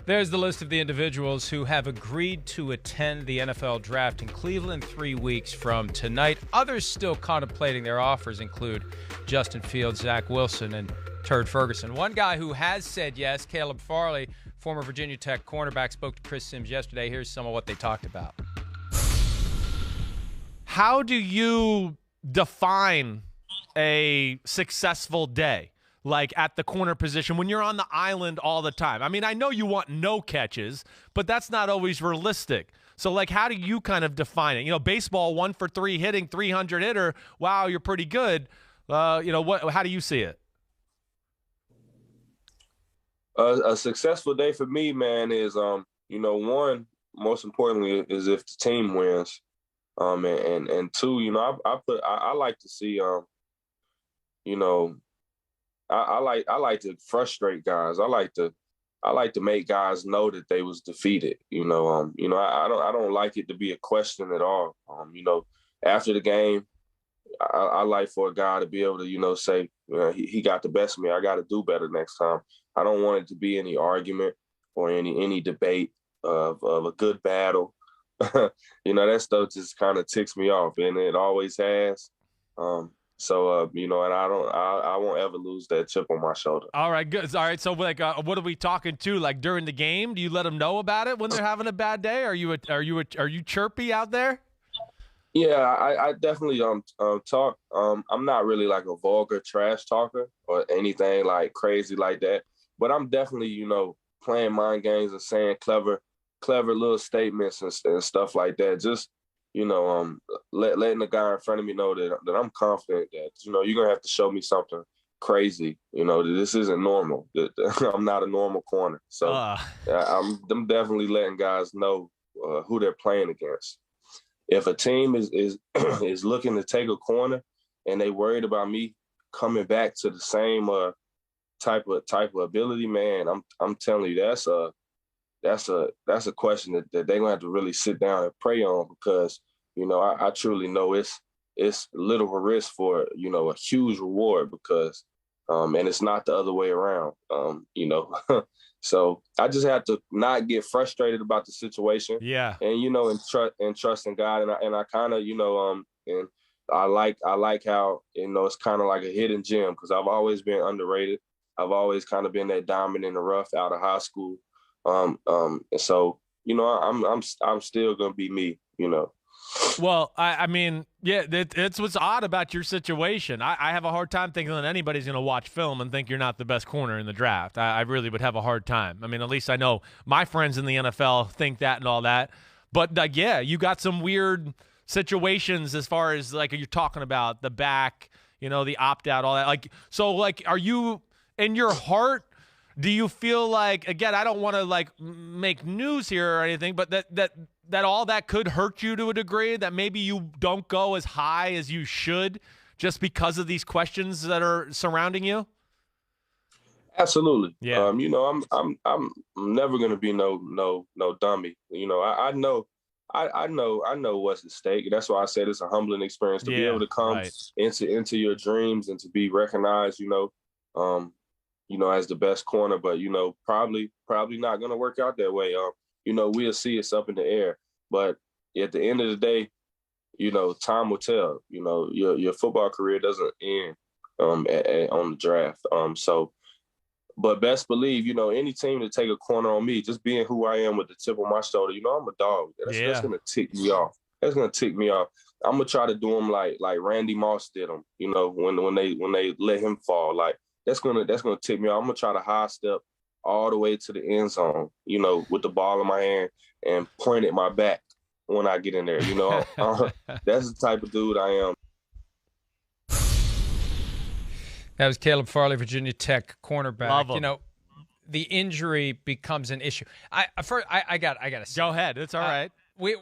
There's the list of the individuals who have agreed to attend the NFL draft in Cleveland 3 weeks from tonight. Others still contemplating their offers include Justin Fields, Zach Wilson, and Turd Ferguson. One guy who has said yes, Caleb Farley, former Virginia Tech cornerback, spoke to Chris Sims yesterday. Here's some of what they talked about. How do you define a successful day, like at the corner position, when you're on the island all the time? I mean, I know you want no catches, but that's not always realistic. So, like, how do you kind of define it? You know, baseball, 1 for 3 hitting, 300 hitter. Wow, you're pretty good. How do you see it? A successful day for me, man, is one, most importantly, is if the team wins. And two, I like to see, I like to frustrate guys. I like to make guys know that they was defeated. I don't like it to be a question at all. After the game, I like for a guy to be able to, say, he got the best of me. I got to do better next time. I don't want it to be any argument or any debate of a good battle. That stuff just kind of ticks me off, and it always has. And I won't ever lose that chip on my shoulder. All right, good. All right, so like, what are we talking to? Like during the game, do you let them know about it when they're having a bad day? Are you chirpy out there? Yeah, I definitely talk. I'm not really like a vulgar trash talker or anything like crazy like that, but I'm definitely playing mind games and saying clever little statements and stuff like that. Just letting the guy in front of me know that I'm confident that you're gonna have to show me something crazy. That this isn't normal. That I'm not a normal corner. So I'm definitely letting guys know who they're playing against. If a team is is looking to take a corner and they worried about me coming back to the same type of ability, man, I'm telling you that's a question that they're gonna have to really sit down and pray on, because I truly know it's little risk for a huge reward, because and it's not the other way around. So I just have to not get frustrated about the situation. Yeah. And trust in God, and I kind of and I like how it's kind of like a hidden gem, because I've always been underrated. I've always kind of been that diamond in the rough out of high school. And so, I'm still going to be me, Well, I mean, yeah, it's what's odd about your situation. I have a hard time thinking that anybody's going to watch film and think you're not the best corner in the draft. I really would have a hard time. I mean, at least I know my friends in the NFL think that and all that. But, yeah, you got some weird situations as far as, like, you're talking about the back, the opt-out, all that. Like, so, like, are you in your heart – do you feel like, again, I don't want to like make news here or anything, but that all that could hurt you to a degree, that maybe you don't go as high as you should just because of these questions that are surrounding you? Absolutely. Yeah. I'm never going to be no dummy. I know what's at stake. That's why I said it's a humbling experience to be able to come into your dreams and to be recognized, as the best corner, but probably not going to work out that way. We'll see. It's up in the air, but at the end of the day, time will tell. Your football career doesn't end on the draft. But best believe, any team to take a corner on me, just being who I am with the tip on my shoulder, I'm a dog. That's going to tick me off. That's going to tick me off. I'm going to try to do them like Randy Moss did them, when they let him fall. Like, that's gonna tick me off. I'm gonna try to high step all the way to the end zone, with the ball in my hand and point at my back when I get in there. That's the type of dude I am. That was Caleb Farley, Virginia Tech cornerback. Love him. The injury becomes an issue. I got to say. Go ahead. It's all right. We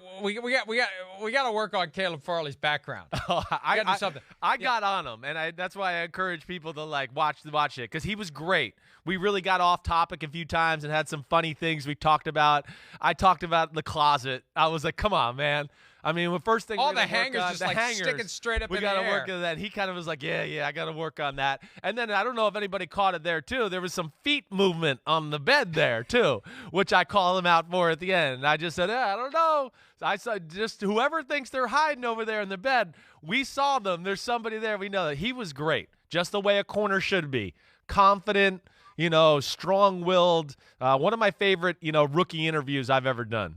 got to work on Caleb Farley's background. I got to do something. I got on him, and that's why I encourage people to like watch it, because he was great. We really got off topic a few times and had some funny things we talked about. I talked about the closet. I was like, come on, man. I mean, the first thing all the hangers just like sticking straight up in the air. We got to work on that. He kind of was like, yeah, I got to work on that. And then I don't know if anybody caught it there too. There was some feet movement on the bed there too, which I call him out for at the end. I just said, I don't know. I saw just whoever thinks they're hiding over there in the bed. We saw them. There's somebody there. We know that he was great, just the way a corner should be, confident. Strong-willed. One of my favorite, rookie interviews I've ever done.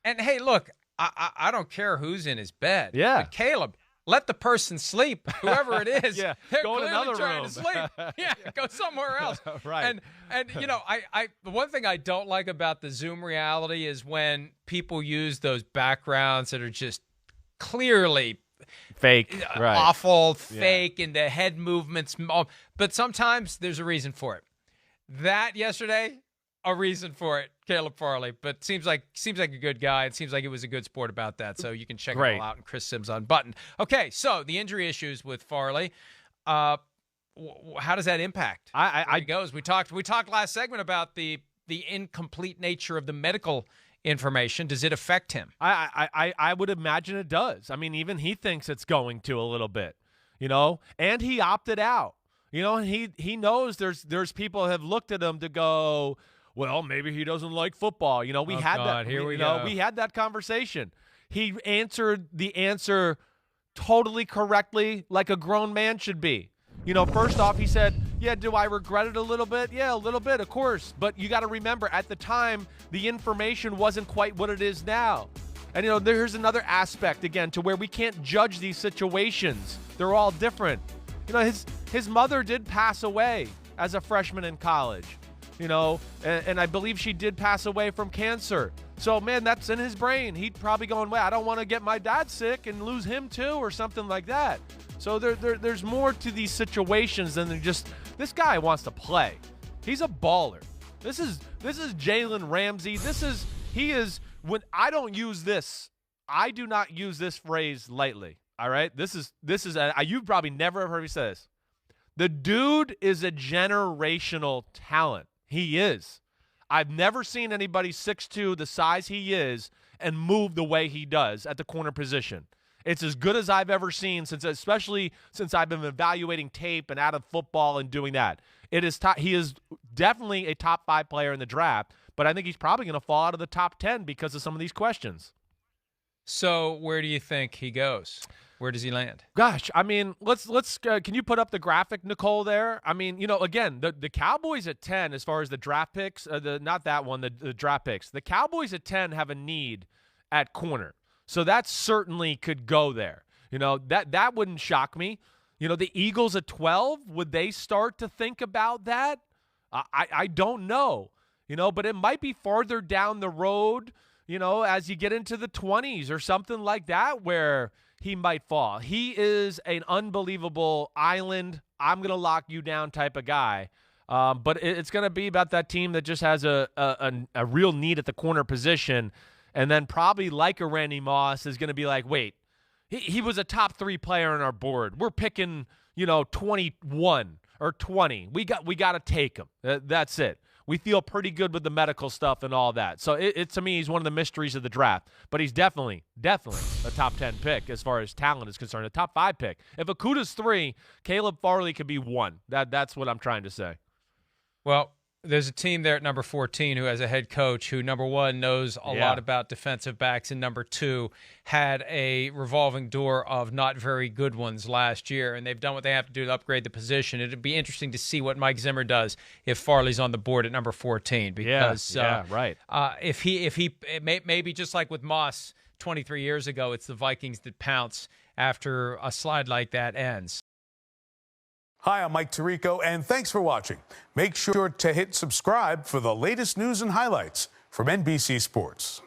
And, hey, look, I don't care who's in his bed. Yeah. But, Caleb, let the person sleep, whoever it is. Yeah. They're go in clearly another trying room. to sleep. Yeah, go somewhere else. Right. And the one thing I don't like about the Zoom reality is when people use those backgrounds that are just clearly fake, right. awful, fake, and the head movements. But sometimes there's a reason for it. That yesterday, a reason for it, Caleb Farley. But seems like a good guy. It seems like it was a good sport about that. So you can check it all out. And Chris Sims Unbuttoned. Okay, so the injury issues with Farley. How does that impact? There he goes. We talked last segment about the incomplete nature of the medical information. Does it affect him? I would imagine it does. I mean, even he thinks it's going to a little bit, and he opted out, and he knows there's people have looked at him to go, well, maybe he doesn't like football. We had that conversation. He answered the answer totally correctly, like a grown man should be. First off, he said, yeah, do I regret it a little bit? Yeah, a little bit, of course. But you got to remember, at the time, the information wasn't quite what it is now. And, there's another aspect, again, to where we can't judge these situations. They're all different. His mother did pass away as a freshman in college, and I believe she did pass away from cancer. So, man, that's in his brain. He'd probably going, wait, I don't want to get my dad sick and lose him too or something like that. So there's more to these situations than just this guy wants to play. He's a baller. This is Jalen Ramsey. He is when I don't use this. I do not use this phrase lightly. All right, this is you've probably never heard me say this. The dude is a generational talent. He is. I've never seen anybody 6'2", the size he is, and move the way he does at the corner position. It's as good as I've ever seen, especially since I've been evaluating tape and out of football and doing that. He is definitely a top 5 player in the draft, but I think he's probably going to fall out of the top 10 because of some of these questions. So where do you think he goes? Where does he land? Gosh, I mean, let's can you put up the graphic, Nicole, there? I mean, again, the Cowboys at 10 as far as the draft picks, not that one, the draft picks. The Cowboys at 10 have a need at corner. So that certainly could go there. That wouldn't shock me. The Eagles at 12, would they start to think about that? I don't know. But it might be farther down the road, as you get into the 20s or something like that where he might fall. He is an unbelievable island, I'm going to lock you down type of guy. But it's going to be about that team that just has a real need at the corner position. And then probably like a Randy Moss is going to be like, wait, he was a top 3 player on our board. We're picking, 21 or 20. We got to take him. That's it. We feel pretty good with the medical stuff and all that. So it to me, he's one of the mysteries of the draft. But he's definitely a top 10 pick as far as talent is concerned, a top 5 pick. If Okudah's 3, Caleb Farley could be 1. That's what I'm trying to say. Well, there's a team there at number 14 who has a head coach who, number 1, knows a lot about defensive backs, and number 2, had a revolving door of not very good ones last year, and they've done what they have to do to upgrade the position. It'd be interesting to see what Mike Zimmer does if Farley's on the board at number 14, because right. If he maybe just like with Moss 23 years ago, it's the Vikings that pounce after a slide like that ends. Hi, I'm Mike Tirico, and thanks for watching. Make sure to hit subscribe for the latest news and highlights from NBC Sports.